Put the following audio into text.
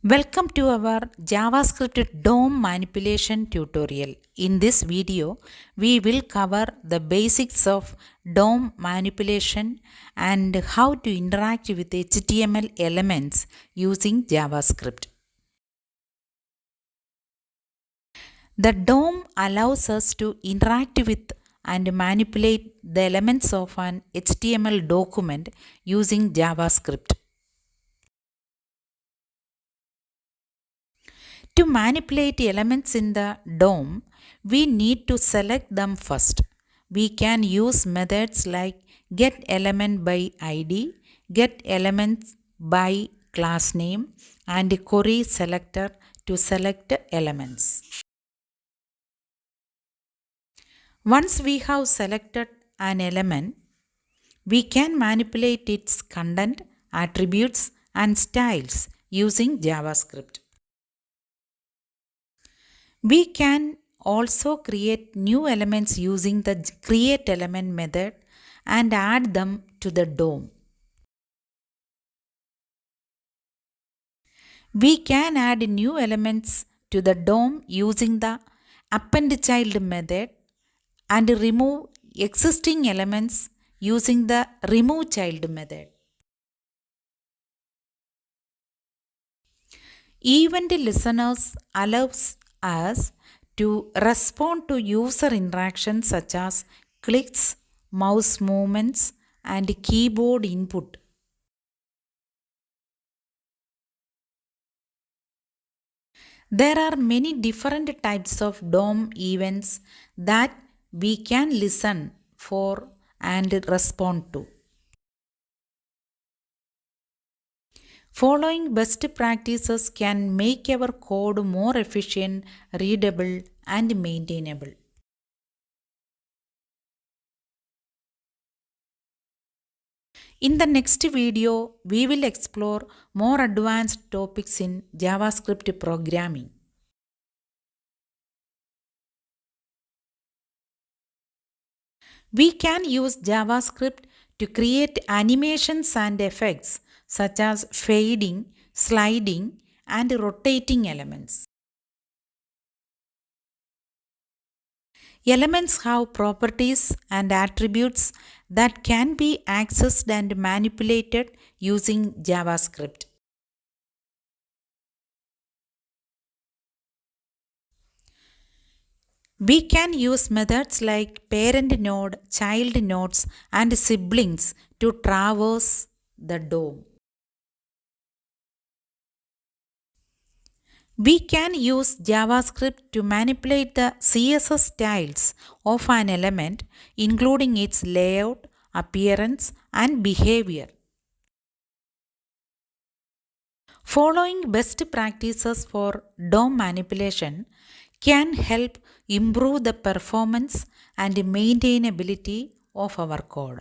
Welcome to our JavaScript DOM manipulation tutorial. In this video, we will cover the basics of DOM manipulation and how to interact with HTML elements using JavaScript. The DOM allows us to interact with and manipulate the elements of an HTML document using JavaScript. To manipulate elements in the DOM, we need to select them first. We can use methods like getElementById, getElementsByClassName, and querySelector to select elements. Once we have selected an element, we can manipulate its content, attributes, and styles using JavaScript. We can also create new elements using the createElement method and add them to the DOM. We can add new elements to the DOM using the appendChild method and remove existing elements using the removeChild method. Event listeners allows us to respond to user interactions such as clicks, mouse movements, and keyboard input. There are many different types of DOM events that we can listen for and respond to. Following best practices can make our code more efficient, readable, and maintainable. In the next video, we will explore more advanced topics in JavaScript programming. We can use JavaScript to create animations and effects such as fading, sliding, and rotating elements. Elements have properties and attributes that can be accessed and manipulated using JavaScript. We can use methods like parent node, child nodes, and siblings to traverse the DOM. We can use JavaScript to manipulate the CSS styles of an element, including its layout, appearance, and behavior. Following best practices for DOM manipulation can help improve the performance and maintainability of our code.